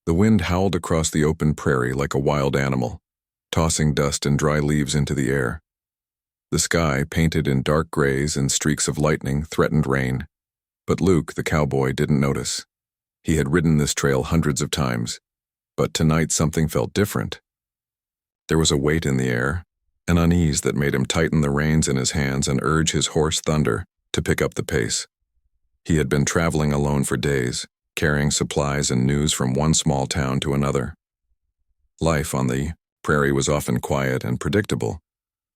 The wind howled across the open prairie like a wild animal, tossing dust and dry leaves into the air. The sky, painted in dark grays and streaks of lightning, threatened rain. But Luke, the cowboy, didn't notice. He had ridden this trail hundreds of times, but tonight something felt different. There was a weight in the air, an unease that made him tighten the reins in his hands and urge his horse Thunder to pick up the pace. He had been traveling alone for days, carrying supplies and news from one small town to another. Life on the prairie was often quiet and predictable,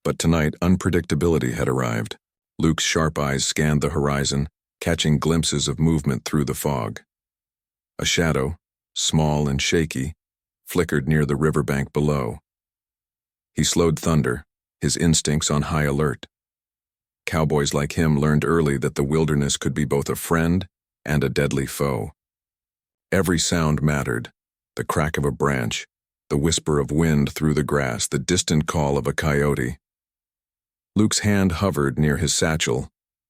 but tonight unpredictability had arrived. Luke's sharp eyes scanned the horizon, catching glimpses of movement through the fog. A shadow, small and shaky, flickered near the riverbank below. He slowed Thunder, his instincts on high alert. Cowboys like him learned early that the wilderness could be both a friend and a deadly foe. Every sound mattered: the crack of a branch, the whisper of wind through the grass, the distant call of a coyote. Luke's hand hovered near his satchel,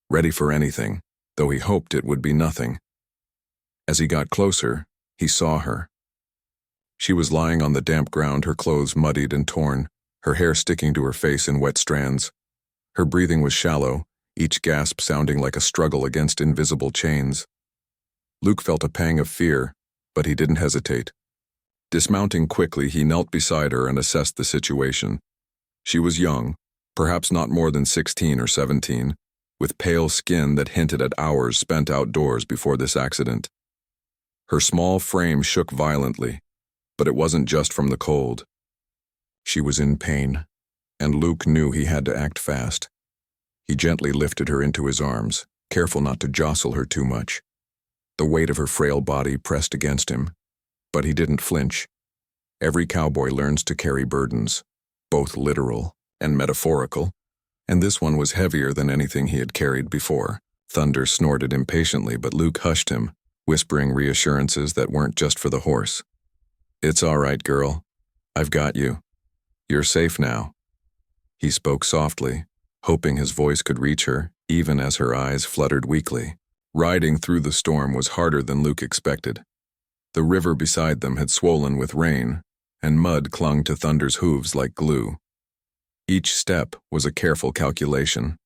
ready for anything, though he hoped it would be nothing. As he got closer, he saw her. She was lying on the damp ground, her clothes muddied and torn, her hair sticking to her face in wet strands. Her breathing was shallow, each gasp sounding like a struggle against invisible chains. Luke felt a pang of fear, but he didn't hesitate. Dismounting quickly, he knelt beside her and assessed the situation. She was young, perhaps not more than 16 or 17, with pale skin that hinted at hours spent outdoors before this accident. Her small frame shook violently, but it wasn't just from the cold. She was in pain, and Luke knew he had to act fast. He gently lifted her into his arms, careful not to jostle her too much. The weight of her frail body pressed against him, but he didn't flinch. Every cowboy learns to carry burdens, both literal and metaphorical, and this one was heavier than anything he had carried before. Thunder snorted impatiently, but Luke hushed him, whispering reassurances that weren't just for the horse. "It's all right, girl. I've got you. You're safe now." He spoke softly, hoping his voice could reach her, even as her eyes fluttered weakly. Riding through the storm was harder than Luke expected. The river beside them had swollen with rain, and mud clung to Thunder's hooves like glue. Each step was a careful calculation.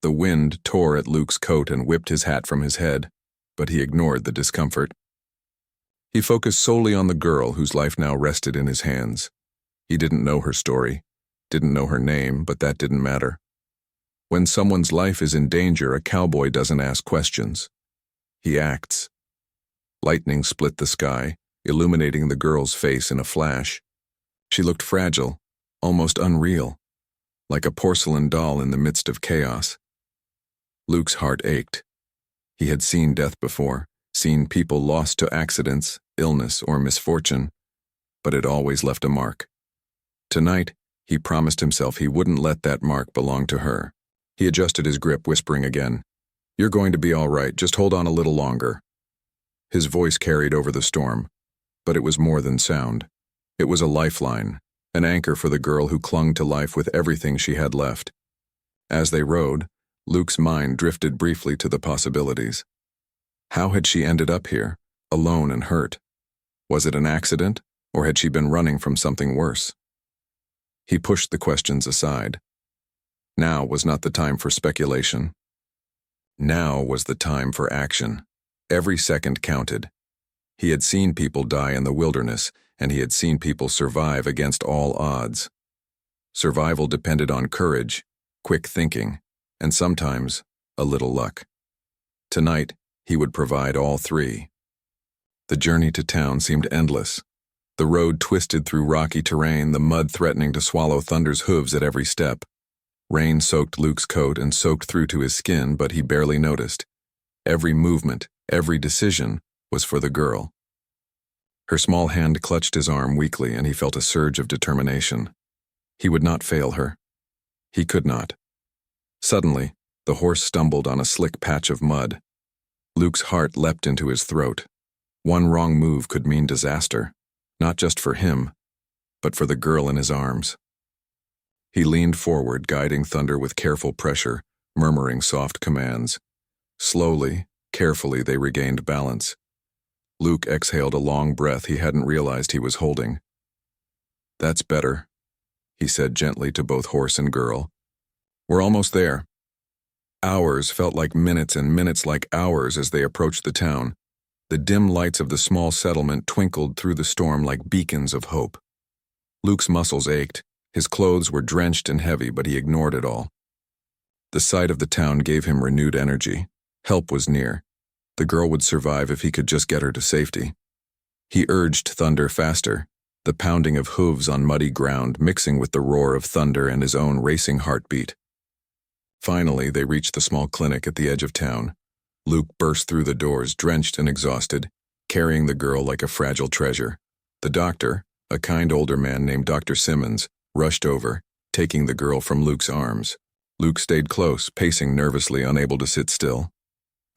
The wind tore at Luke's coat and whipped his hat from his head, but he ignored the discomfort. He focused solely on the girl whose life now rested in his hands. He didn't know her story, didn't know her name, but that didn't matter. When someone's life is in danger, a cowboy doesn't ask questions. He acts. Lightning split the sky, illuminating the girl's face in a flash. She looked fragile, almost unreal, like a porcelain doll in the midst of chaos. Luke's heart ached. He had seen death before, seen people lost to accidents, illness, or misfortune, but it always left a mark. Tonight, he promised himself he wouldn't let that mark belong to her. He adjusted his grip, whispering again, "You're going to be all right, just hold on a little longer." His voice carried over the storm, but it was more than sound. It was a lifeline, an anchor for the girl who clung to life with everything she had left. As they rode, Luke's mind drifted briefly to the possibilities. How had she ended up here, alone and hurt? Was it an accident, or had she been running from something worse? He pushed the questions aside. Now was not the time for speculation. Now was the time for action. Every second counted. He had seen people die in the wilderness, and he had seen people survive against all odds. Survival depended on courage, quick thinking, and sometimes a little luck. Tonight, he would provide all three. The journey to town seemed endless. The road twisted through rocky terrain, the mud threatening to swallow Thunder's hooves at every step. Rain soaked Luke's coat and soaked through to his skin, but he barely noticed. Every movement, every decision was for the girl. Her small hand clutched his arm weakly, and he felt a surge of determination. He would not fail her. He could not. Suddenly, the horse stumbled on a slick patch of mud. Luke's heart leapt into his throat. One wrong move could mean disaster, not just for him, but for the girl in his arms. He leaned forward, guiding Thunder with careful pressure, murmuring soft commands. Slowly, carefully, they regained balance. Luke exhaled a long breath he hadn't realized he was holding. "That's better," he said gently to both horse and girl. "We're almost there." Hours felt like minutes and minutes like hours as they approached the town. The dim lights of the small settlement twinkled through the storm like beacons of hope. Luke's muscles ached. His clothes were drenched and heavy, but he ignored it all. The sight of the town gave him renewed energy. Help was near. The girl would survive if he could just get her to safety. He urged thunder faster, the pounding of hooves on muddy ground mixing with the roar of thunder and his own racing heartbeat. Finally, they reached the small clinic at the edge of town. Luke burst through the doors, drenched and exhausted, carrying the girl like a fragile treasure. The doctor, a kind older man named Dr. Simmons, rushed over, taking the girl from Luke's arms. Luke stayed close, pacing nervously, unable to sit still.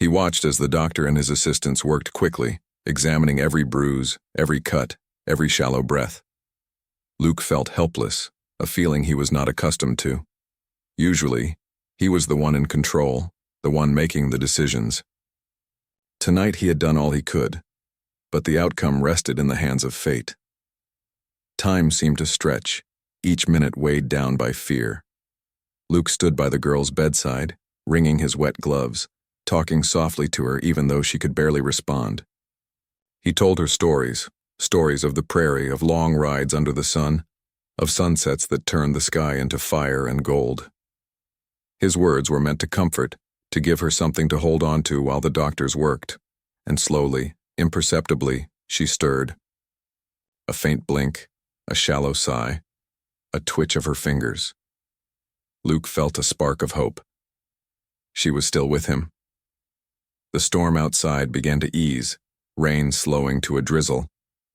He watched as the doctor and his assistants worked quickly, examining every bruise, every cut, every shallow breath. Luke felt helpless, a feeling he was not accustomed to. Usually, he was the one in control, the one making the decisions. Tonight he had done all he could, but the outcome rested in the hands of fate. Time seemed to stretch, each minute weighed down by fear. Luke stood by the girl's bedside, wringing his wet gloves, talking softly to her even though she could barely respond. He told her stories of the prairie, of long rides under the sun, of sunsets that turned the sky into fire and gold. His words were meant to comfort, to give her something to hold on to while the doctors worked, and slowly, imperceptibly, she stirred. A faint blink, a shallow sigh, a twitch of her fingers. Luke felt a spark of hope. She was still with him. The storm outside began to ease, rain slowing to a drizzle,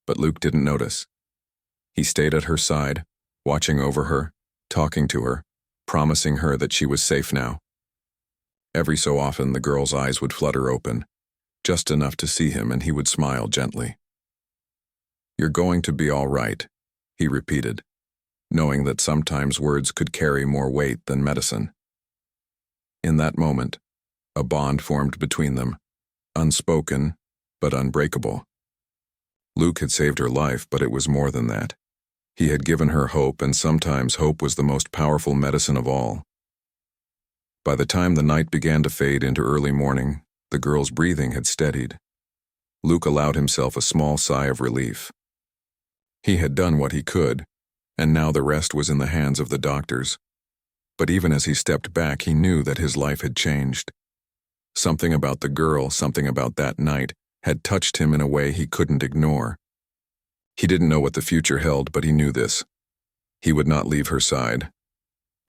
but Luke didn't notice. He stayed at her side, watching over her, talking to her, promising her that she was safe now. Every so often the girl's eyes would flutter open, just enough to see him, and he would smile gently. "You're going to be all right," he repeated, knowing that sometimes words could carry more weight than medicine. In that moment, a bond formed between them, unspoken but unbreakable. Luke had saved her life, but it was more than that. He had given her hope, and sometimes hope was the most powerful medicine of all. By the time the night began to fade into early morning, the girl's breathing had steadied. Luke allowed himself a small sigh of relief. He had done what he could, and now the rest was in the hands of the doctors. But even as he stepped back, he knew that his life had changed. Something about the girl, something about that night, had touched him in a way he couldn't ignore. He didn't know what the future held, but he knew this. He would not leave her side.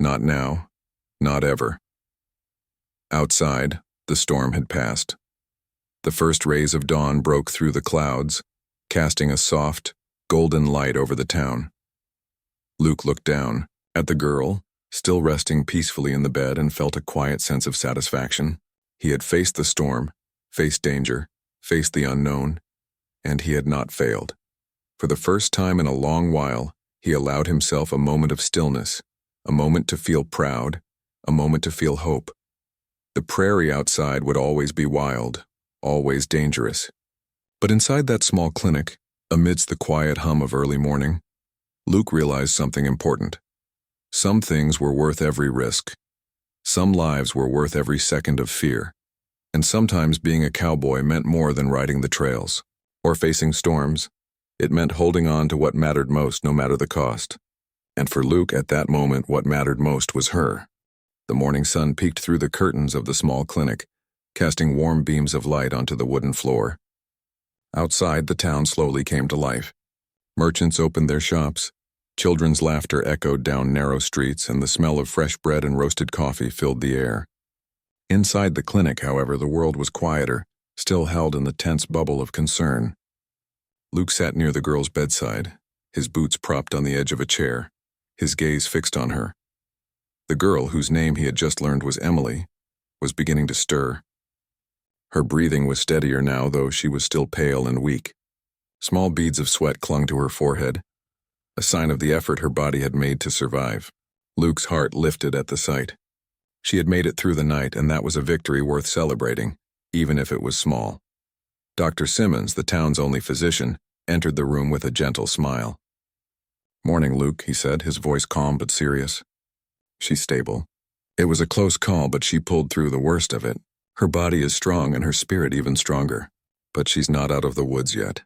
Not now, not ever. Outside, the storm had passed. The first rays of dawn broke through the clouds, casting a soft, golden light over the town. Luke looked down at the girl, still resting peacefully in the bed, and felt a quiet sense of satisfaction. He had faced the storm, faced danger, faced the unknown, and he had not failed. For the first time in a long while, he allowed himself a moment of stillness, a moment to feel proud, a moment to feel hope. The prairie outside would always be wild, always dangerous. But inside that small clinic, amidst the quiet hum of early morning, Luke realized something important. Some things were worth every risk. Some lives were worth every second of fear. And sometimes being a cowboy meant more than riding the trails, or facing storms. It meant holding on to what mattered most, no matter the cost. And for Luke, at that moment, what mattered most was her. The morning sun peeked through the curtains of the small clinic, casting warm beams of light onto the wooden floor. Outside, the town slowly came to life. Merchants opened their shops. Children's laughter echoed down narrow streets, and the smell of fresh bread and roasted coffee filled the air. Inside the clinic, however, the world was quieter, still held in the tense bubble of concern. Luke sat near the girl's bedside, his boots propped on the edge of a chair, his gaze fixed on her. The girl, whose name he had just learned was Emily, was beginning to stir. Her breathing was steadier now, though she was still pale and weak. Small beads of sweat clung to her forehead, a sign of the effort her body had made to survive. Luke's heart lifted at the sight. She had made it through the night, and that was a victory worth celebrating, even if it was small. Dr. Simmons, the town's only physician, entered the room with a gentle smile. "Morning, Luke," he said, his voice calm but serious. "She's stable. It was a close call, but she pulled through the worst of it. Her body is strong and her spirit even stronger. But she's not out of the woods yet.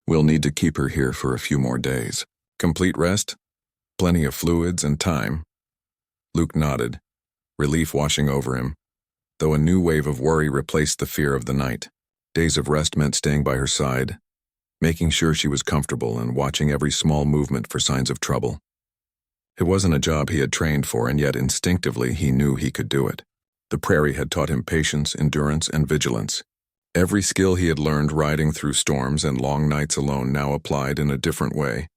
We'll need to keep her here for a few more days. Complete rest? Plenty of fluids and time?" Luke nodded, relief washing over him, though a new wave of worry replaced the fear of the night. Days of rest meant staying by her side, making sure she was comfortable and watching every small movement for signs of trouble. It wasn't a job he had trained for, and yet instinctively he knew he could do it. The prairie had taught him patience, endurance, and vigilance. Every skill he had learned riding through storms and long nights alone now applied in a different way.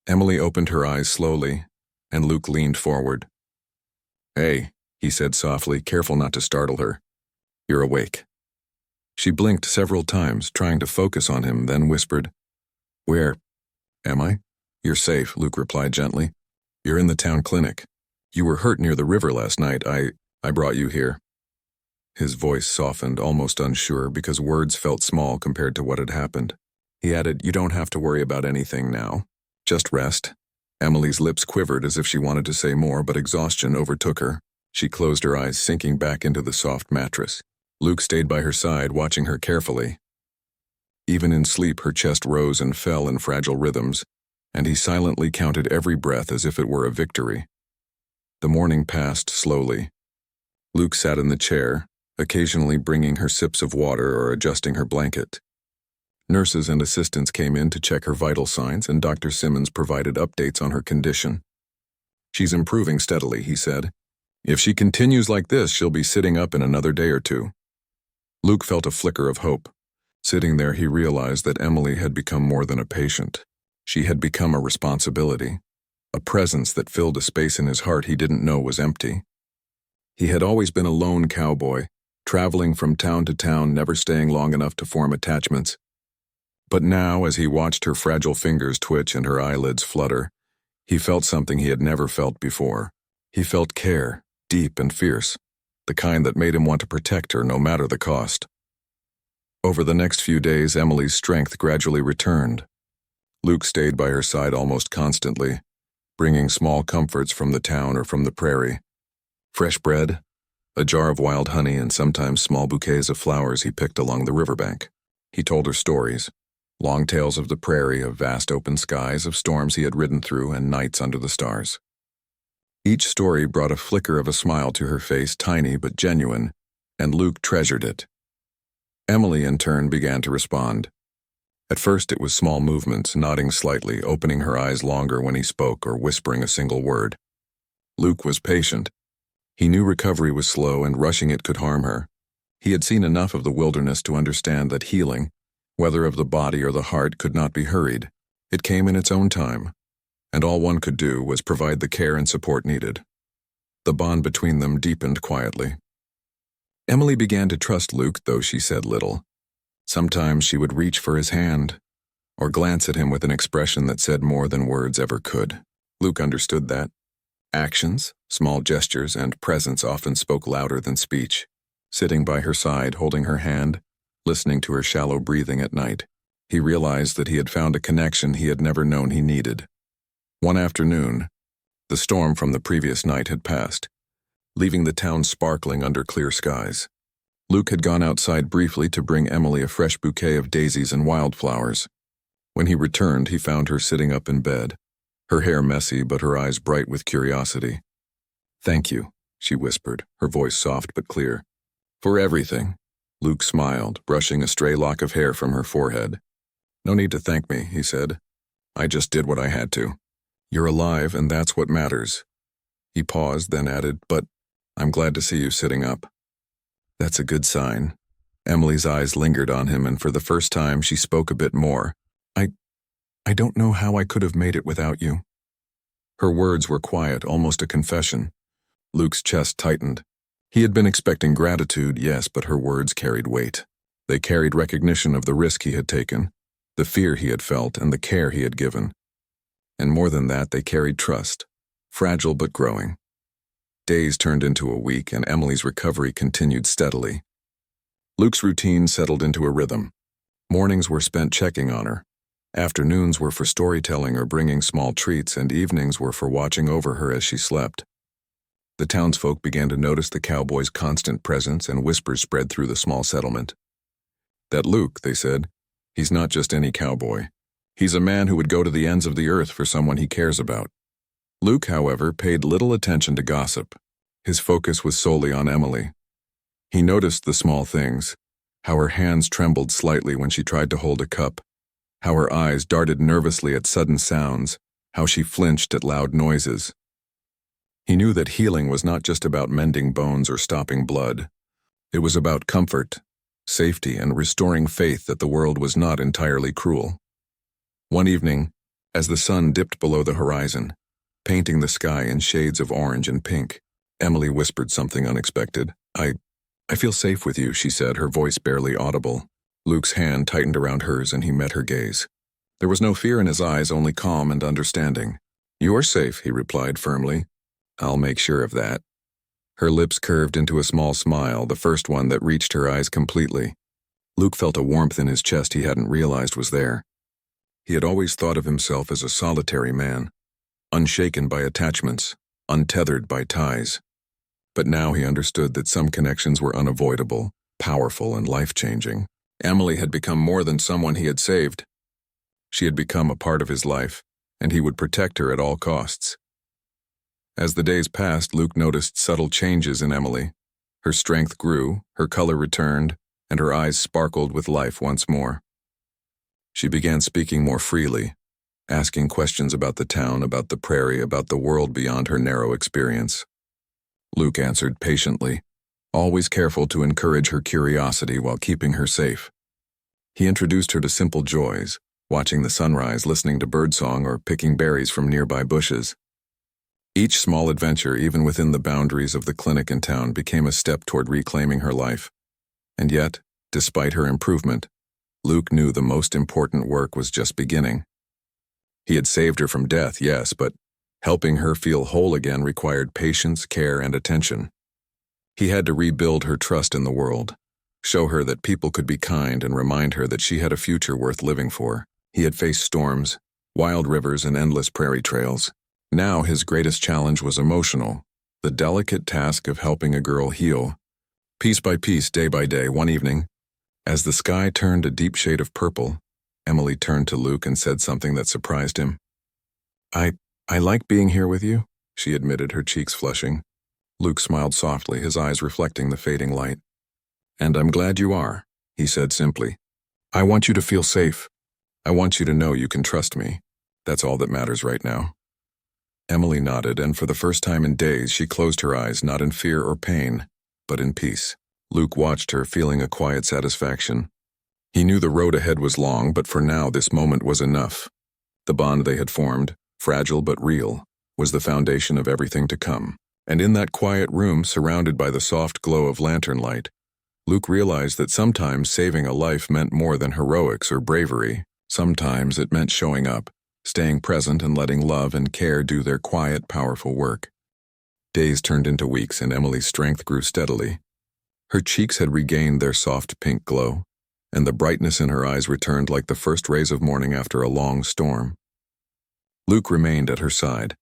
Emily opened her eyes slowly, and Luke leaned forward. "Hey," he said softly, careful not to startle her. "You're awake." She blinked several times, trying to focus on him, then whispered, "Where am I?" "You're safe," Luke replied gently. "You're in the town clinic. You were hurt near the river last night. I brought you here." His voice softened, almost unsure, because words felt small compared to what had happened. He added, "You don't have to worry about anything now. Just rest." Emily's lips quivered as if she wanted to say more, but exhaustion overtook her. She closed her eyes, sinking back into the soft mattress. Luke stayed by her side, watching her carefully. Even in sleep, her chest rose and fell in fragile rhythms, and he silently counted every breath as if it were a victory. The morning passed slowly. Luke sat in the chair, occasionally bringing her sips of water or adjusting her blanket. Nurses and assistants came in to check her vital signs, and Dr. Simmons provided updates on her condition. "She's improving steadily," he said. "If she continues like this, she'll be sitting up in another day or two." Luke felt a flicker of hope. Sitting there, he realized that Emily had become more than a patient. She had become a responsibility, a presence that filled a space in his heart he didn't know was empty. He had always been a lone cowboy, traveling from town to town, never staying long enough to form attachments. But now, as he watched her fragile fingers twitch and her eyelids flutter, he felt something he had never felt before. He felt care, deep and fierce, the kind that made him want to protect her no matter the cost. Over the next few days, Emily's strength gradually returned. Luke stayed by her side almost constantly, bringing small comforts from the town or from the prairie. Fresh bread, a jar of wild honey, and sometimes small bouquets of flowers he picked along the riverbank. He told her stories, long tales of the prairie, of vast open skies, of storms he had ridden through, and nights under the stars. Each story brought a flicker of a smile to her face, tiny but genuine, and Luke treasured it. Emily, in turn, began to respond. At first it was small movements, nodding slightly, opening her eyes longer when he spoke, or whispering a single word. Luke was patient. He knew recovery was slow and rushing it could harm her. He had seen enough of the wilderness to understand that healing, whether of the body or the heart, could not be hurried. It came in its own time, and all one could do was provide the care and support needed. The bond between them deepened quietly. Emily began to trust Luke, though she said little. Sometimes she would reach for his hand, or glance at him with an expression that said more than words ever could. Luke understood that. Actions, small gestures, and presence often spoke louder than speech. Sitting by her side, holding her hand, listening to her shallow breathing at night, he realized that he had found a connection he had never known he needed. One afternoon, the storm from the previous night had passed, leaving the town sparkling under clear skies. Luke had gone outside briefly to bring Emily a fresh bouquet of daisies and wildflowers. When he returned, he found her sitting up in bed, her hair messy but her eyes bright with curiosity. "Thank you," she whispered, her voice soft but clear. "For everything." Luke smiled, brushing a stray lock of hair from her forehead. "No need to thank me," he said. "I just did what I had to. You're alive, and that's what matters." He paused, then added, "But I'm glad to see you sitting up." "That's a good sign." Emily's eyes lingered on him, and for the first time she spoke a bit more. I don't know how I could have made it without you." Her words were quiet, almost a confession. Luke's chest tightened. He had been expecting gratitude, yes, but her words carried weight. They carried recognition of the risk he had taken, the fear he had felt, and the care he had given. And more than that, they carried trust, fragile but growing. Days turned into a week, and Emily's recovery continued steadily. Luke's routine settled into a rhythm. Mornings were spent checking on her. Afternoons were for storytelling or bringing small treats, and evenings were for watching over her as she slept. The townsfolk began to notice the cowboy's constant presence, and whispers spread through the small settlement. "That Luke," they said, "he's not just any cowboy. He's a man who would go to the ends of the earth for someone he cares about." Luke, however, paid little attention to gossip. His focus was solely on Emily. He noticed the small things, how her hands trembled slightly when she tried to hold a cup, how her eyes darted nervously at sudden sounds, how she flinched at loud noises. He knew that healing was not just about mending bones or stopping blood. It was about comfort, safety, and restoring faith that the world was not entirely cruel. One evening, as the sun dipped below the horizon, painting the sky in shades of orange and pink, Emily whispered something unexpected. I feel safe with you," she said, her voice barely audible. Luke's hand tightened around hers and he met her gaze. There was no fear in his eyes, only calm and understanding. "You're safe," he replied firmly. "I'll make sure of that." Her lips curved into a small smile, the first one that reached her eyes completely. Luke felt a warmth in his chest he hadn't realized was there. He had always thought of himself as a solitary man, unshaken by attachments, untethered by ties. But now he understood that some connections were unavoidable, powerful, and life-changing. Emily had become more than someone he had saved. She had become a part of his life, and he would protect her at all costs. As the days passed, Luke noticed subtle changes in Emily. Her strength grew, her color returned, and her eyes sparkled with life once more. She began speaking more freely, asking questions about the town, about the prairie, about the world beyond her narrow experience. Luke answered patiently, always careful to encourage her curiosity while keeping her safe. He introduced her to simple joys, watching the sunrise, listening to birdsong, or picking berries from nearby bushes. Each small adventure, even within the boundaries of the clinic in town, became a step toward reclaiming her life. And yet, despite her improvement, Luke knew the most important work was just beginning. He had saved her from death, yes, but helping her feel whole again required patience, care, and attention. He had to rebuild her trust in the world, show her that people could be kind, and remind her that she had a future worth living for. He had faced storms, wild rivers, and endless prairie trails. Now his greatest challenge was emotional, the delicate task of helping a girl heal. Piece by piece, day by day, one evening, as the sky turned a deep shade of purple, Emily turned to Luke and said something that surprised him. I like being here with you," she admitted, her cheeks flushing. Luke smiled softly, his eyes reflecting the fading light. "And I'm glad you are," he said simply. "I want you to feel safe. I want you to know you can trust me. That's all that matters right now." Emily nodded, and for the first time in days she closed her eyes, not in fear or pain, but in peace. Luke watched her, feeling a quiet satisfaction. He knew the road ahead was long, but for now this moment was enough. The bond they had formed, fragile but real, was the foundation of everything to come. And in that quiet room, surrounded by the soft glow of lantern light, Luke realized that sometimes saving a life meant more than heroics or bravery. Sometimes it meant showing up, staying present, and letting love and care do their quiet, powerful work. Days turned into weeks, and Emily's strength grew steadily. Her cheeks had regained their soft pink glow, and the brightness in her eyes returned like the first rays of morning after a long storm. Luke remained at her side,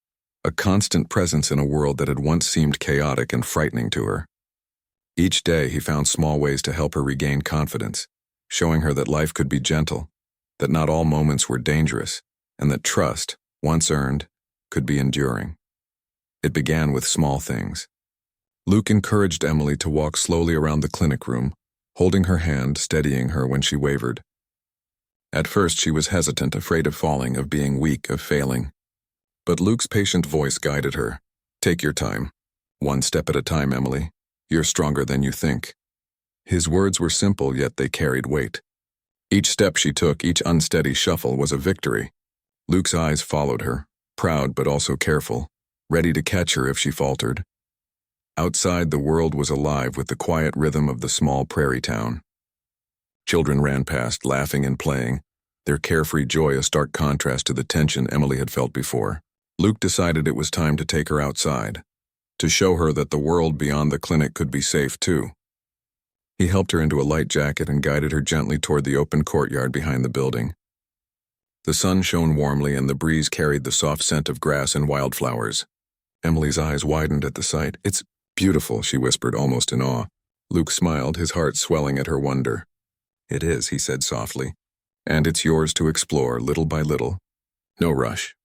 a constant presence in a world that had once seemed chaotic and frightening to her. Each day he found small ways to help her regain confidence, showing her that life could be gentle, that not all moments were dangerous, and that trust, once earned, could be enduring. It began with small things. Luke encouraged Emily to walk slowly around the clinic room, holding her hand, steadying her when she wavered. At first she was hesitant, afraid of falling, of being weak, of failing. But Luke's patient voice guided her. "Take your time. One step at a time, Emily. You're stronger than you think." His words were simple, yet they carried weight. Each step she took, each unsteady shuffle, was a victory. Luke's eyes followed her, proud but also careful, ready to catch her if she faltered. Outside, the world was alive with the quiet rhythm of the small prairie town. Children ran past, laughing and playing, their carefree joy a stark contrast to the tension Emily had felt before. Luke decided it was time to take her outside, to show her that the world beyond the clinic could be safe too. He helped her into a light jacket and guided her gently toward the open courtyard behind the building. The sun shone warmly and the breeze carried the soft scent of grass and wildflowers. Emily's eyes widened at the sight. "It's beautiful," she whispered, almost in awe. Luke smiled, his heart swelling at her wonder. "It is," he said softly, "and it's yours to explore, little by little. No rush."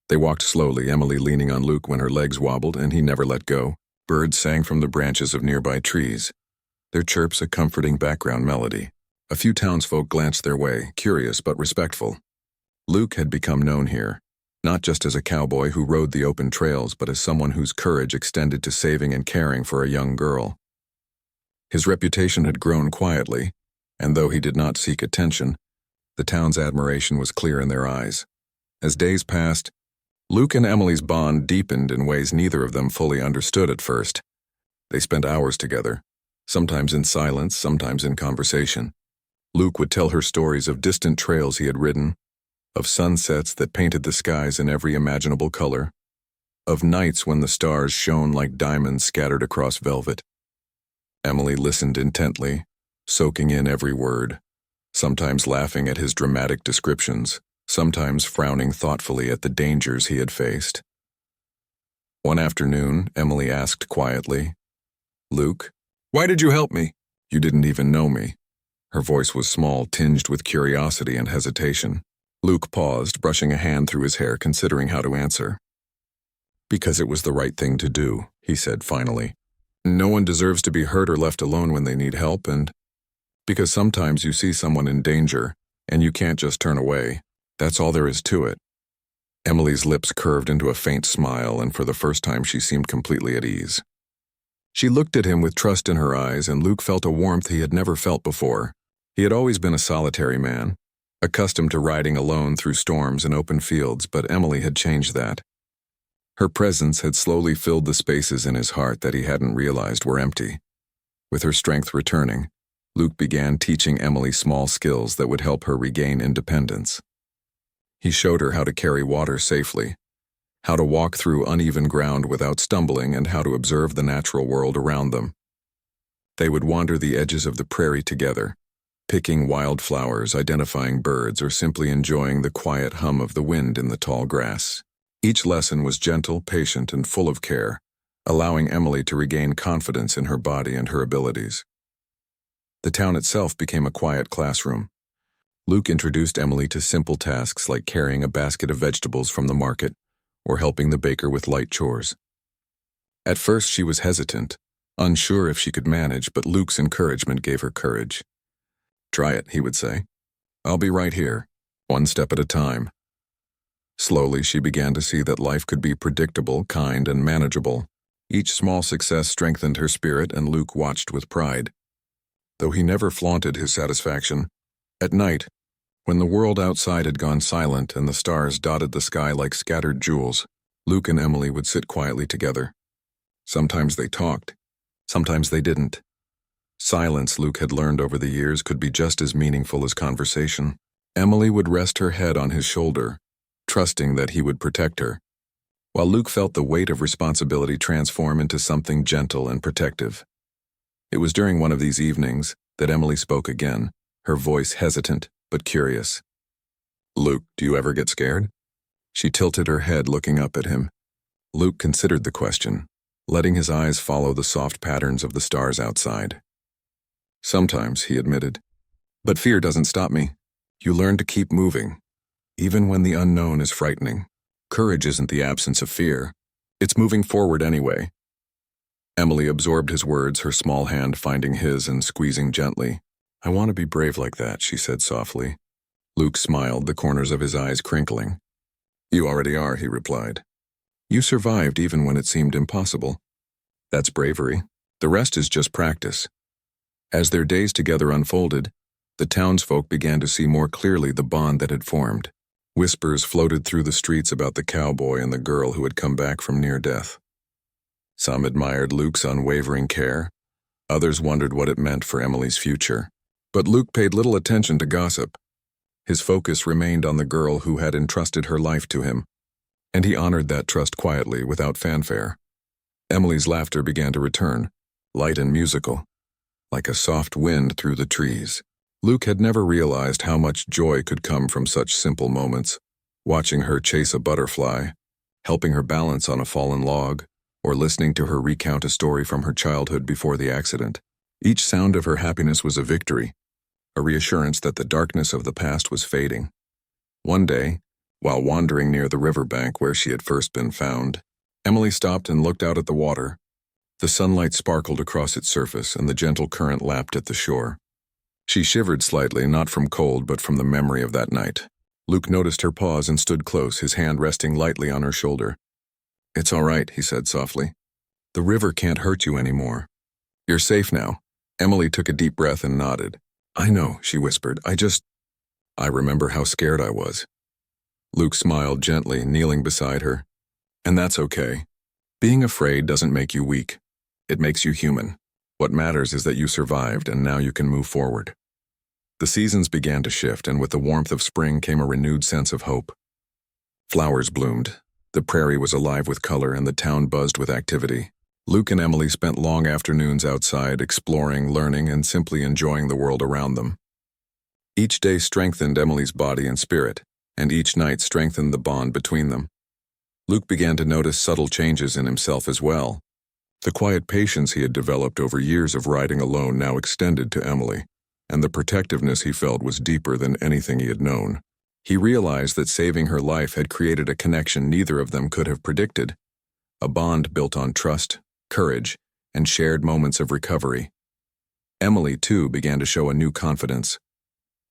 They walked slowly, Emily leaning on Luke when her legs wobbled, and he never let go. Birds sang from the branches of nearby trees, their chirps a comforting background melody. A few townsfolk glanced their way, curious but respectful. Luke had become known here, not just as a cowboy who rode the open trails, but as someone whose courage extended to saving and caring for a young girl. His reputation had grown quietly, and though he did not seek attention, the town's admiration was clear in their eyes. As days passed, Luke and Emily's bond deepened in ways neither of them fully understood at first. They spent hours together, sometimes in silence, sometimes in conversation. Luke would tell her stories of distant trails he had ridden, of sunsets that painted the skies in every imaginable color, of nights when the stars shone like diamonds scattered across velvet. Emily listened intently, soaking in every word, sometimes laughing at his dramatic descriptions, sometimes frowning thoughtfully at the dangers he had faced. One afternoon, Emily asked quietly, "Luke, why did you help me? You didn't even know me." Her voice was small, tinged with curiosity and hesitation. Luke paused, brushing a hand through his hair, considering how to answer. "Because it was the right thing to do," he said finally. "No one deserves to be hurt or left alone when they need help, and because sometimes you see someone in danger, and you can't just turn away. That's all there is to it." Emily's lips curved into a faint smile, and for the first time she seemed completely at ease. She looked at him with trust in her eyes, and Luke felt a warmth he had never felt before. He had always been a solitary man, accustomed to riding alone through storms and open fields, but Emily had changed that. Her presence had slowly filled the spaces in his heart that he hadn't realized were empty. With her strength returning, Luke began teaching Emily small skills that would help her regain independence. He showed her how to carry water safely, how to walk through uneven ground without stumbling, and how to observe the natural world around them. They would wander the edges of the prairie together, picking wildflowers, identifying birds, or simply enjoying the quiet hum of the wind in the tall grass. Each lesson was gentle, patient, and full of care, allowing Emily to regain confidence in her body and her abilities. The town itself became a quiet classroom. Luke introduced Emily to simple tasks like carrying a basket of vegetables from the market or helping the baker with light chores. At first she was hesitant, unsure if she could manage, but Luke's encouragement gave her courage. "Try it," he would say. "I'll be right here, one step at a time." Slowly she began to see that life could be predictable, kind, and manageable. Each small success strengthened her spirit, and Luke watched with pride. Though he never flaunted his satisfaction, at night, when the world outside had gone silent and the stars dotted the sky like scattered jewels, Luke and Emily would sit quietly together. Sometimes they talked, sometimes they didn't. Silence, Luke had learned over the years, could be just as meaningful as conversation. Emily would rest her head on his shoulder, trusting that he would protect her, while Luke felt the weight of responsibility transform into something gentle and protective. It was during one of these evenings that Emily spoke again, her voice hesitant but curious. "Luke, do you ever get scared?" She tilted her head, looking up at him. Luke considered the question, letting his eyes follow the soft patterns of the stars outside. "Sometimes," he admitted. "But fear doesn't stop me. You learn to keep moving, even when the unknown is frightening. Courage isn't the absence of fear. It's moving forward anyway." Emily absorbed his words, her small hand finding his and squeezing gently. "I want to be brave like that," she said softly. Luke smiled, the corners of his eyes crinkling. "You already are," he replied. "You survived even when it seemed impossible. That's bravery. The rest is just practice." As their days together unfolded, the townsfolk began to see more clearly the bond that had formed. Whispers floated through the streets about the cowboy and the girl who had come back from near death. Some admired Luke's unwavering care. Others wondered what it meant for Emily's future. But Luke paid little attention to gossip. His focus remained on the girl who had entrusted her life to him, and he honored that trust quietly, without fanfare. Emily's laughter began to return, light and musical. like a soft wind through the trees. Luke had never realized how much joy could come from such simple moments, watching her chase a butterfly, helping her balance on a fallen log, or listening to her recount a story from her childhood before the accident. Each sound of her happiness was a victory, a reassurance that the darkness of the past was fading. One day, while wandering near the riverbank where she had first been found, Emily stopped and looked out at the water. The sunlight sparkled across its surface, and the gentle current lapped at the shore. She shivered slightly, not from cold but from the memory of that night. Luke noticed her pause and stood close, his hand resting lightly on her shoulder. "It's all right," he said softly. "The river can't hurt you anymore. You're safe now." Emily took a deep breath and nodded. "I know," she whispered. I remember how scared I was." Luke smiled gently, kneeling beside her. "And that's okay. Being afraid doesn't make you weak. It makes you human. What matters is that you survived, and now you can move forward." The seasons began to shift, and with the warmth of spring came a renewed sense of hope. Flowers bloomed. The prairie was alive with color, and the town buzzed with activity. Luke and Emily spent long afternoons outside, exploring, learning, and simply enjoying the world around them. Each day strengthened Emily's body and spirit, and each night strengthened the bond between them. Luke began to notice subtle changes in himself as well. The quiet patience he had developed over years of riding alone now extended to Emily, and the protectiveness he felt was deeper than anything he had known. He realized that saving her life had created a connection neither of them could have predicted, a bond built on trust, courage, and shared moments of recovery. Emily, too, began to show a new confidence.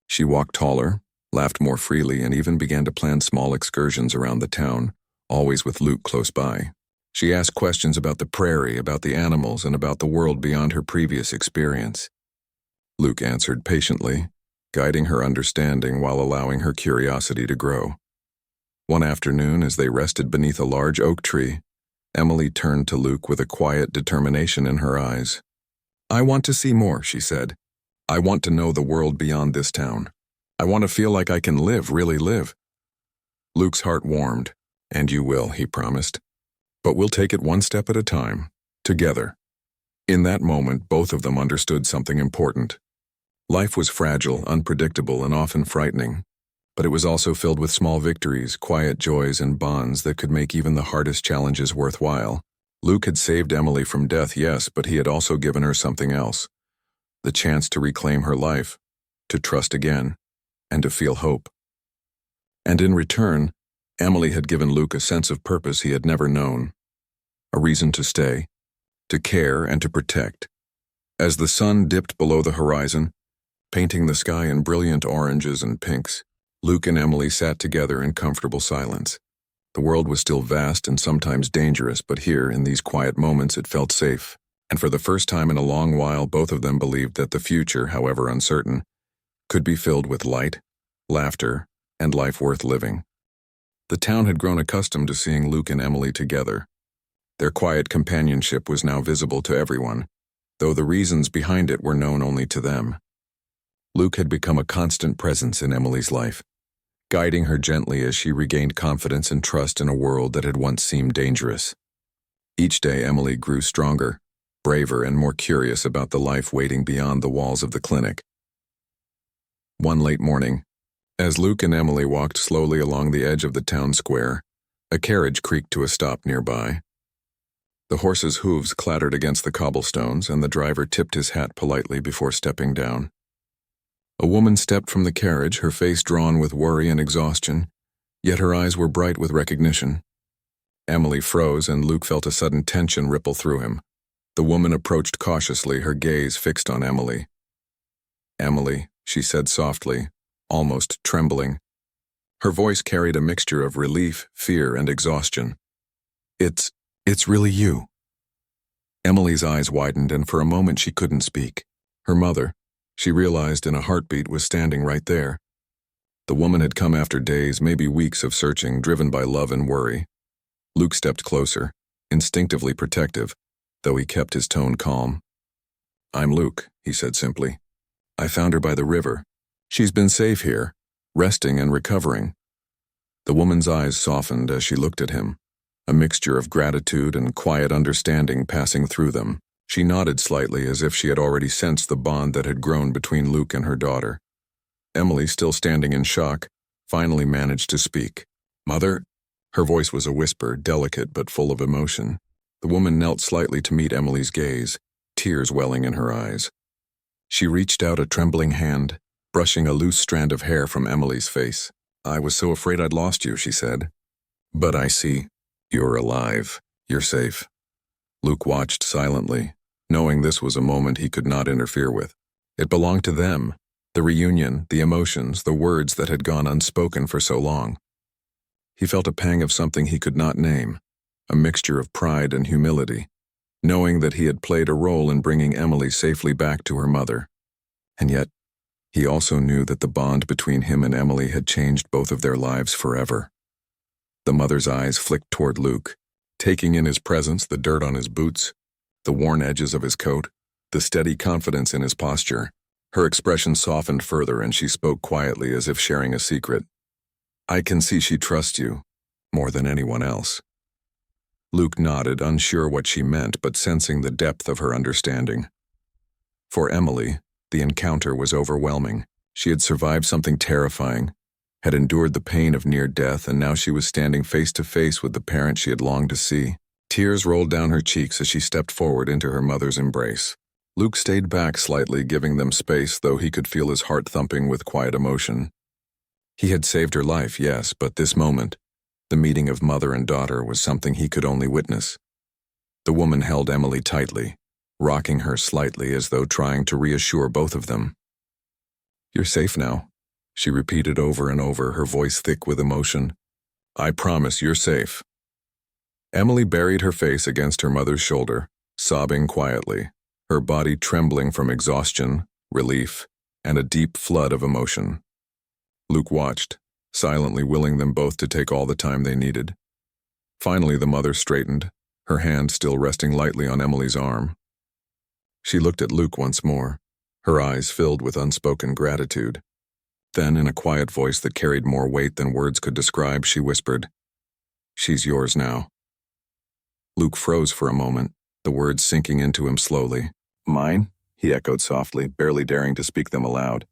She walked taller, laughed more freely, and even began to plan small excursions around the town, always with Luke close by. She asked questions about the prairie, about the animals, and about the world beyond her previous experience. Luke answered patiently, guiding her understanding while allowing her curiosity to grow. One afternoon, as they rested beneath a large oak tree, Emily turned to Luke with a quiet determination in her eyes. "I want to see more," she said. "I want to know the world beyond this town. I want to feel like I can live, really live." Luke's heart warmed. "And you will," he promised. "But we'll take it one step at a time, together." In that moment, both of them understood something important. Life was fragile, unpredictable, and often frightening, but it was also filled with small victories, quiet joys, and bonds that could make even the hardest challenges worthwhile. Luke had saved Emily from death, yes, but he had also given her something else. The chance to reclaim her life, to trust again, and to feel hope. And in return, Emily had given Luke a sense of purpose he had never known, a reason to stay, to care, and to protect. As the sun dipped below the horizon, painting the sky in brilliant oranges and pinks, Luke and Emily sat together in comfortable silence. The world was still vast and sometimes dangerous, but here, in these quiet moments, it felt safe. And for the first time in a long while, both of them believed that the future, however uncertain, could be filled with light, laughter, and life worth living. The town had grown accustomed to seeing Luke and Emily together. Their quiet companionship was now visible to everyone, though the reasons behind it were known only to them. Luke had become a constant presence in Emily's life, guiding her gently as she regained confidence and trust in a world that had once seemed dangerous. Each day, Emily grew stronger, braver, and more curious about the life waiting beyond the walls of the clinic. One late morning, as Luke and Emily walked slowly along the edge of the town square, a carriage creaked to a stop nearby. The horse's hooves clattered against the cobblestones, and the driver tipped his hat politely before stepping down. A woman stepped from the carriage, her face drawn with worry and exhaustion, yet her eyes were bright with recognition. Emily froze, and Luke felt a sudden tension ripple through him. The woman approached cautiously, her gaze fixed on Emily. "Emily," she said softly, almost trembling. Her voice carried a mixture of relief, fear, and exhaustion. It's really you." Emily's eyes widened, and for a moment she couldn't speak. Her mother, she realized in a heartbeat, was standing right there. The woman had come after days, maybe weeks of searching, driven by love and worry. Luke stepped closer, instinctively protective, though he kept his tone calm. "I'm Luke," he said simply. "I found her by the river. She's been safe here, resting and recovering." The woman's eyes softened as she looked at him, a mixture of gratitude and quiet understanding passing through them. She nodded slightly as if she had already sensed the bond that had grown between Luke and her daughter. Emily, still standing in shock, finally managed to speak. "Mother?" Her voice was a whisper, delicate but full of emotion. The woman knelt slightly to meet Emily's gaze, tears welling in her eyes. She reached out a trembling hand, brushing a loose strand of hair from Emily's face. "I was so afraid I'd lost you," she said. "But I see. You're alive. You're safe." Luke watched silently, knowing this was a moment he could not interfere with. It belonged to them, the reunion, the emotions, the words that had gone unspoken for so long. He felt a pang of something he could not name, a mixture of pride and humility, knowing that he had played a role in bringing Emily safely back to her mother. And yet, he also knew that the bond between him and Emily had changed both of their lives forever. The mother's eyes flicked toward Luke, taking in his presence, the dirt on his boots, the worn edges of his coat, the steady confidence in his posture. Her expression softened further and she spoke quietly as if sharing a secret. "I can see she trusts you, more than anyone else." Luke nodded, unsure what she meant, but sensing the depth of her understanding. For Emily, the encounter was overwhelming. She had survived something terrifying, had endured the pain of near death, and now she was standing face to face with the parent she had longed to see. Tears rolled down her cheeks as she stepped forward into her mother's embrace. Luke stayed back slightly, giving them space, though he could feel his heart thumping with quiet emotion. He had saved her life, yes, but this moment, the meeting of mother and daughter, was something he could only witness. The woman held Emily tightly, rocking her slightly as though trying to reassure both of them. "You're safe now," she repeated over and over, her voice thick with emotion. "I promise you're safe." Emily buried her face against her mother's shoulder, sobbing quietly, her body trembling from exhaustion, relief, and a deep flood of emotion. Luke watched, silently willing them both to take all the time they needed. Finally, the mother straightened, her hand still resting lightly on Emily's arm. She looked at Luke once more, her eyes filled with unspoken gratitude. Then, in a quiet voice that carried more weight than words could describe, she whispered, "She's yours now." Luke froze for a moment, the words sinking into him slowly. "Mine?" he echoed softly, barely daring to speak them aloud.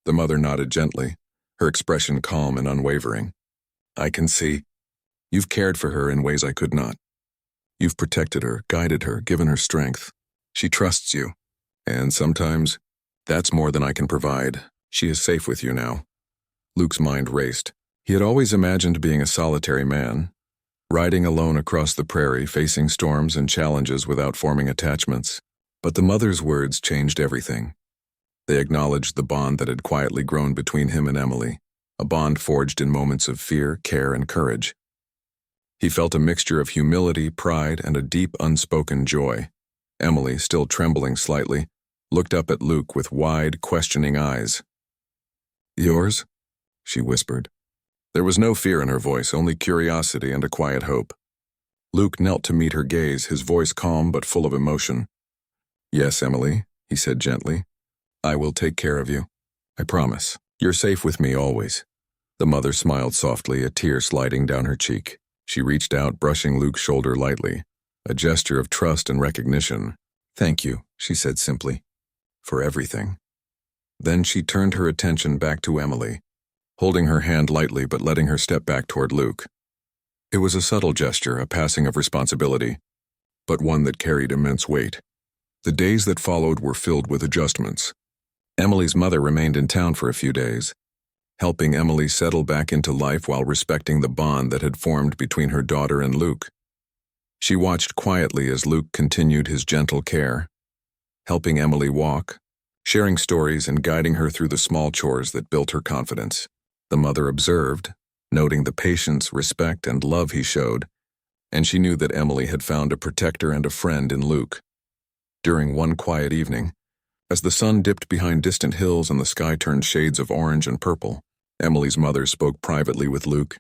The mother nodded gently, her expression calm and unwavering. "I can see. You've cared for her in ways I could not. You've protected her, guided her, given her strength. She trusts you. And sometimes, that's more than I can provide. She is safe with you now." Luke's mind raced. He had always imagined being a solitary man, riding alone across the prairie, facing storms and challenges without forming attachments. But the mother's words changed everything. They acknowledged the bond that had quietly grown between him and Emily, a bond forged in moments of fear, care, and courage. He felt a mixture of humility, pride, and a deep, unspoken joy. Emily, still trembling slightly, looked up at Luke with wide, questioning eyes. "Yours?" she whispered. There was no fear in her voice, only curiosity and a quiet hope. Luke knelt to meet her gaze, his voice calm but full of emotion. "Yes, Emily," he said gently. "I will take care of you. I promise. You're safe with me always." The mother smiled softly, a tear sliding down her cheek. She reached out, brushing Luke's shoulder lightly, a gesture of trust and recognition. "Thank you," she said simply, "for everything." Then she turned her attention back to Emily, holding her hand lightly but letting her step back toward Luke. It was a subtle gesture, a passing of responsibility, but one that carried immense weight. The days that followed were filled with adjustments. Emily's mother remained in town for a few days, helping Emily settle back into life while respecting the bond that had formed between her daughter and Luke. She watched quietly as Luke continued his gentle care, helping Emily walk, sharing stories and guiding her through the small chores that built her confidence. The mother observed, noting the patience, respect, and love he showed, and she knew that Emily had found a protector and a friend in Luke. During one quiet evening, as the sun dipped behind distant hills and the sky turned shades of orange and purple, Emily's mother spoke privately with Luke.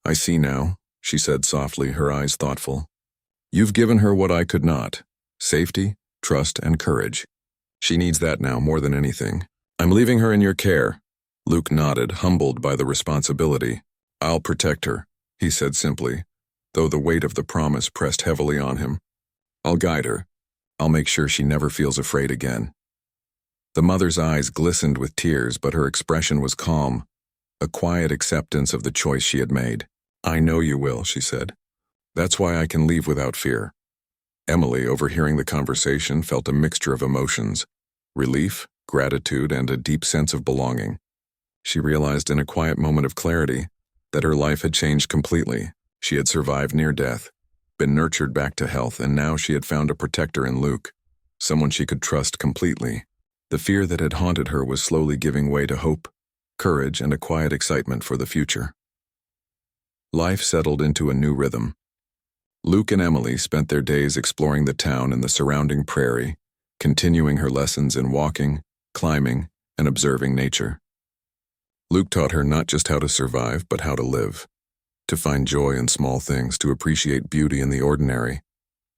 "I see now," she said softly, her eyes thoughtful. "You've given her what I could not: safety, trust, and courage. She needs that now more than anything. I'm leaving her in your care." Luke nodded, humbled by the responsibility. "I'll protect her," he said simply, though the weight of the promise pressed heavily on him. "I'll guide her. I'll make sure she never feels afraid again." The mother's eyes glistened with tears, but her expression was calm, a quiet acceptance of the choice she had made. "I know you will," she said. "That's why I can leave without fear." Emily, overhearing the conversation, felt a mixture of emotions: relief, gratitude, and a deep sense of belonging. She realized in a quiet moment of clarity that her life had changed completely. She had survived near death, been nurtured back to health, and now she had found a protector in Luke, someone she could trust completely. The fear that had haunted her was slowly giving way to hope, courage, and a quiet excitement for the future. Life settled into a new rhythm. Luke and Emily spent their days exploring the town and the surrounding prairie, continuing her lessons in walking, climbing, and observing nature. Luke taught her not just how to survive, but how to live, to find joy in small things, to appreciate beauty in the ordinary,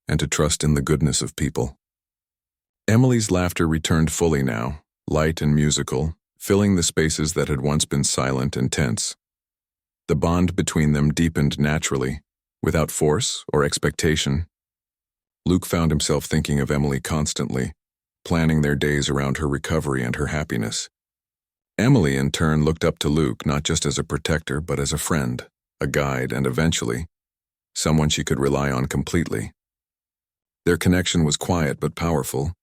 and to trust in the goodness of people. Emily's laughter returned fully now, light and musical, filling the spaces that had once been silent and tense. The bond between them deepened naturally, without force or expectation. Luke found himself thinking of Emily constantly, planning their days around her recovery and her happiness. Emily, in turn, looked up to Luke not just as a protector, but as a friend, a guide, and eventually, someone she could rely on completely. Their connection was quiet but powerful,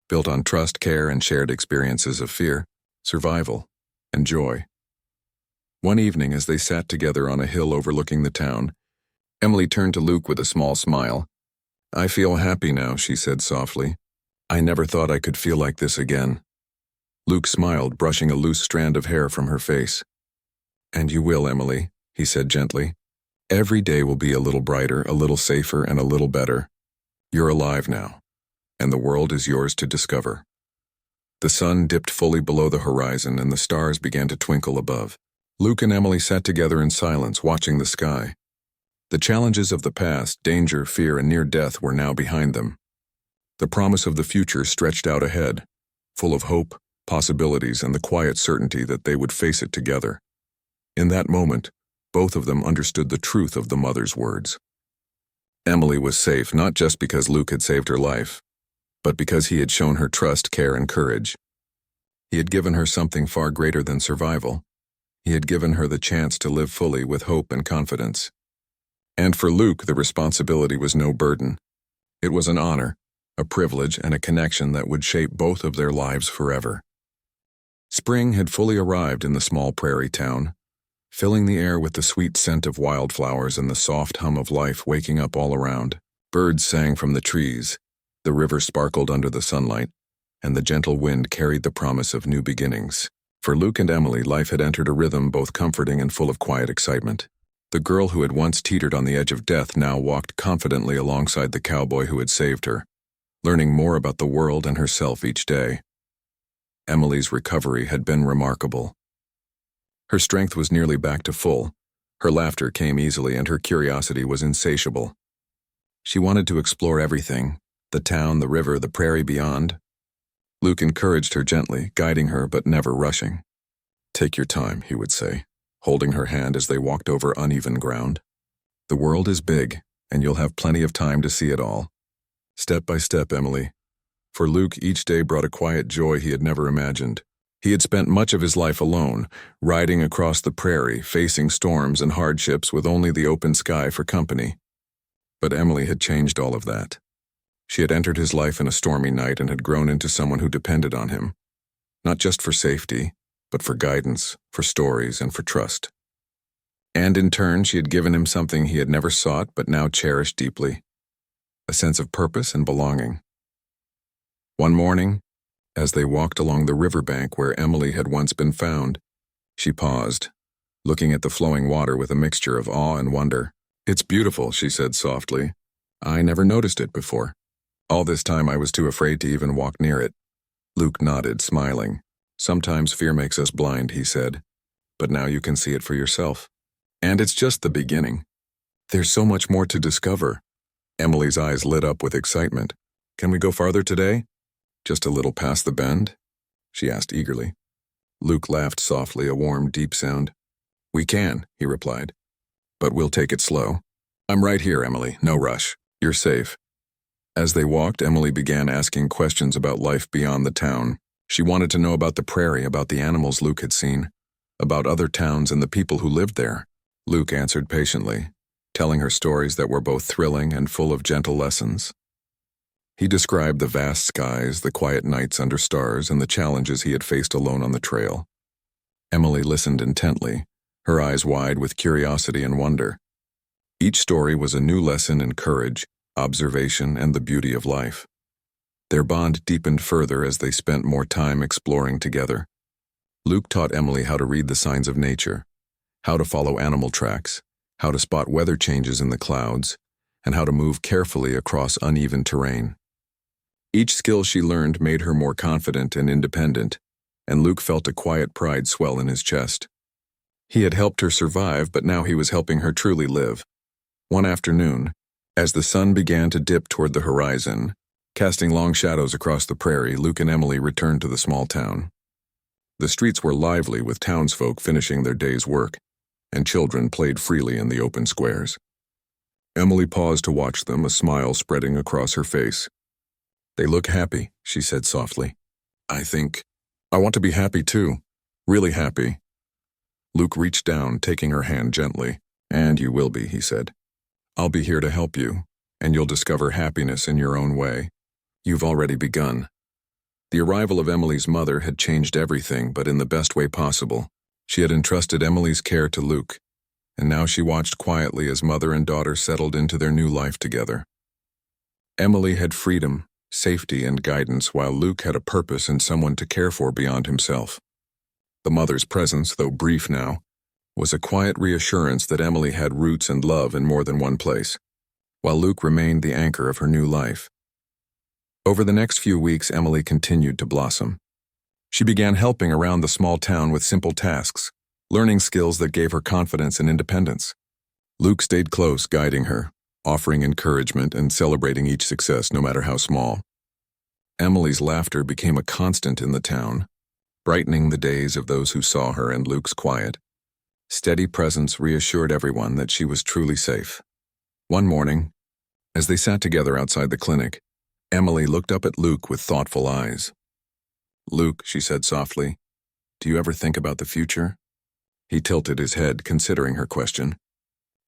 built on trust, care, and shared experiences of fear, survival, and joy. One evening, as they sat together on a hill overlooking the town, Emily turned to Luke with a small smile. "I feel happy now," she said softly. "I never thought I could feel like this again." Luke smiled, brushing a loose strand of hair from her face. "And you will, Emily," he said gently. "Every day will be a little brighter, a little safer, and a little better. You're alive now, and the world is yours to discover." The sun dipped fully below the horizon, and the stars began to twinkle above. Luke and Emily sat together in silence, watching the sky. The challenges of the past, danger, fear, and near death, were now behind them. The promise of the future stretched out ahead, full of hope, possibilities, and the quiet certainty that they would face it together. In that moment, both of them understood the truth of the mother's words. Emily was safe not just because Luke had saved her life, but because he had shown her trust, care, and courage. He had given her something far greater than survival. He had given her the chance to live fully with hope and confidence. And for Luke, the responsibility was no burden. It was an honor, a privilege, and a connection that would shape both of their lives forever. Spring had fully arrived in the small prairie town, filling the air with the sweet scent of wildflowers and the soft hum of life waking up all around. Birds sang from the trees, the river sparkled under the sunlight, and the gentle wind carried the promise of new beginnings. For Luke and Emily, life had entered a rhythm both comforting and full of quiet excitement. The girl who had once teetered on the edge of death now walked confidently alongside the cowboy who had saved her, learning more about the world and herself each day. Emily's recovery had been remarkable. Her strength was nearly back to full, her laughter came easily, and her curiosity was insatiable. She wanted to explore everything, the town, the river, the prairie beyond. Luke encouraged her gently, guiding her but never rushing. "Take your time," he would say, holding her hand as they walked over uneven ground. "The world is big, and you'll have plenty of time to see it all. Step by step, Emily." For Luke, each day brought a quiet joy he had never imagined. He had spent much of his life alone, riding across the prairie, facing storms and hardships with only the open sky for company. But Emily had changed all of that. She had entered his life in a stormy night and had grown into someone who depended on him, not just for safety, but for guidance, for stories, and for trust. And in turn, she had given him something he had never sought but now cherished deeply: a sense of purpose and belonging. One morning, as they walked along the riverbank where Emily had once been found, she paused, looking at the flowing water with a mixture of awe and wonder. "It's beautiful," she said softly. "I never noticed it before. All this time I was too afraid to even walk near it." Luke nodded, smiling. "Sometimes fear makes us blind," he said, "but now you can see it for yourself. And it's just the beginning. There's so much more to discover." Emily's eyes lit up with excitement. "Can we go farther today? Just a little past the bend?" she asked eagerly. Luke laughed softly, a warm, deep sound. "We can," he replied, "but we'll take it slow. I'm right here, Emily, no rush. You're safe." As they walked, Emily began asking questions about life beyond the town. She wanted to know about the prairie, about the animals Luke had seen, about other towns and the people who lived there. Luke answered patiently, telling her stories that were both thrilling and full of gentle lessons. He described the vast skies, the quiet nights under stars, and the challenges he had faced alone on the trail. Emily listened intently, her eyes wide with curiosity and wonder. Each story was a new lesson in courage, observation, and the beauty of life. Their bond deepened further as they spent more time exploring together. Luke taught Emily how to read the signs of nature, how to follow animal tracks, how to spot weather changes in the clouds, and how to move carefully across uneven terrain. Each skill she learned made her more confident and independent, and Luke felt a quiet pride swell in his chest. He had helped her survive, but now he was helping her truly live. One afternoon, as the sun began to dip toward the horizon, casting long shadows across the prairie, Luke and Emily returned to the small town. The streets were lively with townsfolk finishing their day's work, and children played freely in the open squares. Emily paused to watch them, a smile spreading across her face. "They look happy," she said softly. I want to be happy too. Really happy." Luke reached down, taking her hand gently. "And you will be," he said. "I'll be here to help you, and you'll discover happiness in your own way. You've already begun." The arrival of Emily's mother had changed everything, but in the best way possible. She had entrusted Emily's care to Luke, and now she watched quietly as mother and daughter settled into their new life together. Emily had freedom, safety, and guidance, while Luke had a purpose and someone to care for beyond himself. The mother's presence, though brief now, was a quiet reassurance that Emily had roots and love in more than one place, while Luke remained the anchor of her new life. Over the next few weeks, Emily continued to blossom. She began helping around the small town with simple tasks, learning skills that gave her confidence and independence. Luke stayed close, guiding her, offering encouragement and celebrating each success, no matter how small. Emily's laughter became a constant in the town, brightening the days of those who saw her, and Luke's quiet, steady presence reassured everyone that she was truly safe. One morning, as they sat together outside the clinic, Emily looked up at Luke with thoughtful eyes. "Luke," she said softly, "do you ever think about the future?" He tilted his head, considering her question.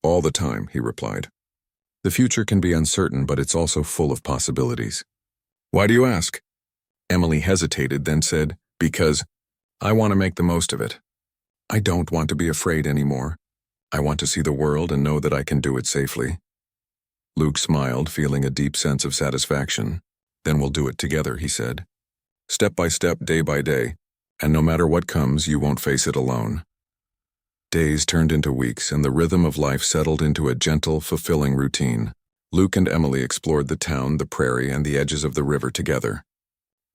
"All the time," he replied. "The future can be uncertain, but it's also full of possibilities." "Why do you ask?" Emily hesitated, then said, "Because I want to make the most of it. I don't want to be afraid anymore. I want to see the world and know that I can do it safely." Luke smiled, feeling a deep sense of satisfaction. "Then we'll do it together," he said. "Step by step, day by day, and no matter what comes, you won't face it alone." Days turned into weeks, and the rhythm of life settled into a gentle, fulfilling routine. Luke and Emily explored the town, the prairie, and the edges of the river together.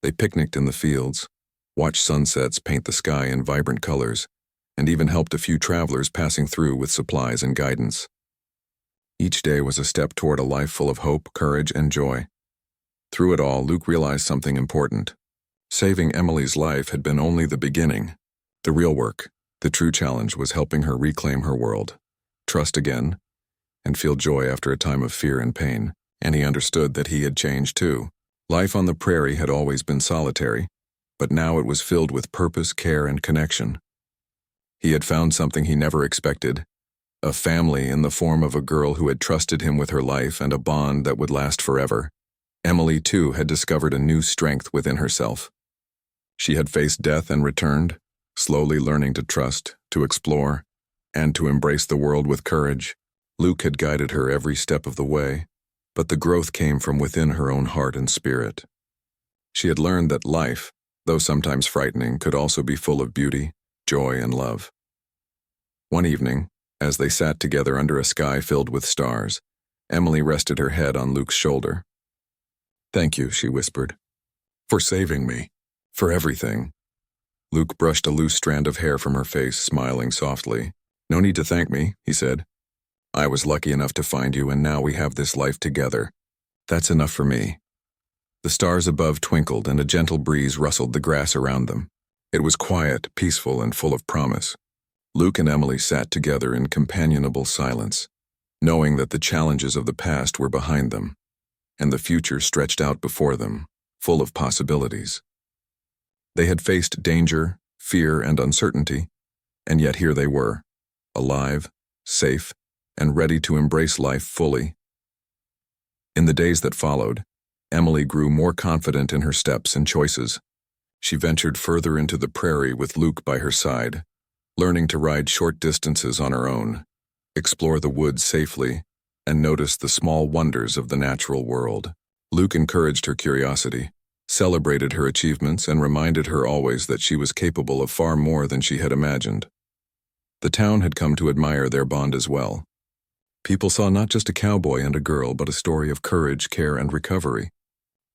They picnicked in the fields, watched sunsets paint the sky in vibrant colors, and even helped a few travelers passing through with supplies and guidance. Each day was a step toward a life full of hope, courage, and joy. Through it all, Luke realized something important. Saving Emily's life had been only the beginning. The real work, the true challenge, was helping her reclaim her world, trust again, and feel joy after a time of fear and pain. And he understood that he had changed too. Life on the prairie had always been solitary, but now it was filled with purpose, care, and connection. He had found something he never expected, a family in the form of a girl who had trusted him with her life, and a bond that would last forever. Emily, too, had discovered a new strength within herself. She had faced death and returned, slowly learning to trust, to explore, and to embrace the world with courage. Luke had guided her every step of the way, but the growth came from within her own heart and spirit. She had learned that life, though sometimes frightening, could also be full of beauty, joy, and love. One evening, as they sat together under a sky filled with stars, Emily rested her head on Luke's shoulder. "Thank you," she whispered, "for saving me, for everything." Luke brushed a loose strand of hair from her face, smiling softly. "No need to thank me," he said. "I was lucky enough to find you, and now we have this life together. That's enough for me." The stars above twinkled, and a gentle breeze rustled the grass around them. It was quiet, peaceful, and full of promise. Luke and Emily sat together in companionable silence, knowing that the challenges of the past were behind them. and the future stretched out before them, full of possibilities. They had faced danger, fear, and uncertainty, and yet here they were, alive, safe, and ready to embrace life fully. In the days that followed, Emily grew more confident in her steps and choices. She ventured further into the prairie with Luke by her side, learning to ride short distances on her own, explore the woods safely, and notice the small wonders of the natural world. Luke encouraged her curiosity, celebrated her achievements, and reminded her always that she was capable of far more than she had imagined. The town had come to admire their bond as well. People saw not just a cowboy and a girl, but a story of courage, care, and recovery.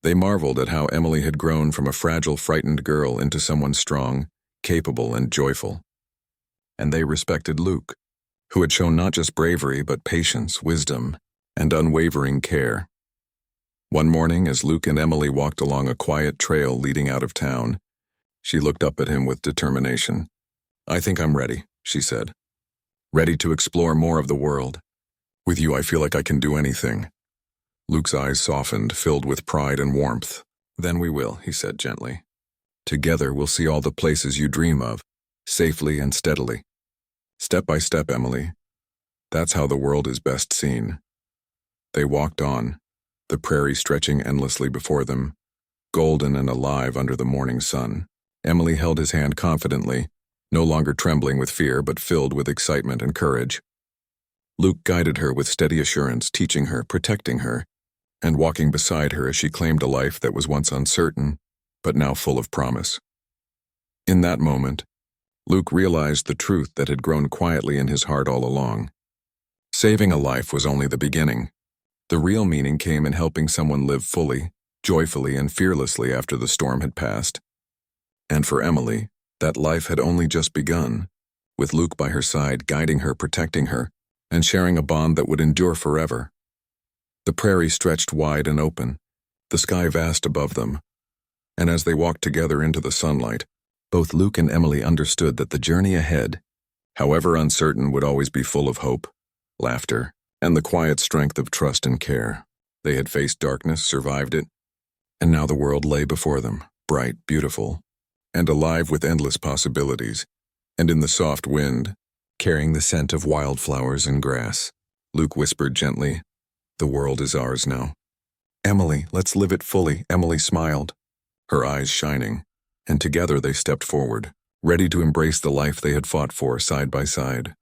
They marveled at how Emily had grown from a fragile, frightened girl into someone strong, capable, and joyful. And they respected Luke, who had shown not just bravery, but patience, wisdom, and unwavering care. One morning, as Luke and Emily walked along a quiet trail leading out of town, she looked up at him with determination. "I think I'm ready," she said. "Ready to explore more of the world. With you, I feel like I can do anything." Luke's eyes softened, filled with pride and warmth. "Then we will," he said gently. "Together, we'll see all the places you dream of, safely and steadily. Step by step, Emily. That's how the world is best seen." They walked on, the prairie stretching endlessly before them, golden and alive under the morning sun. Emily held his hand confidently, no longer trembling with fear but filled with excitement and courage. Luke guided her with steady assurance, teaching her, protecting her, and walking beside her as she claimed a life that was once uncertain, but now full of promise. In that moment, Luke realized the truth that had grown quietly in his heart all along. Saving a life was only the beginning. The real meaning came in helping someone live fully, joyfully, and fearlessly after the storm had passed. And for Emily, that life had only just begun, with Luke by her side, guiding her, protecting her, and sharing a bond that would endure forever. The prairie stretched wide and open, the sky vast above them, and as they walked together into the sunlight, both Luke and Emily understood that the journey ahead, however uncertain, would always be full of hope, laughter, and the quiet strength of trust and care. They had faced darkness, survived it, and now the world lay before them, bright, beautiful, and alive with endless possibilities. And in the soft wind, carrying the scent of wildflowers and grass, Luke whispered gently, "The world is ours now." "Emily, let's live it fully," Emily smiled, her eyes shining, and together they stepped forward, ready to embrace the life they had fought for side by side.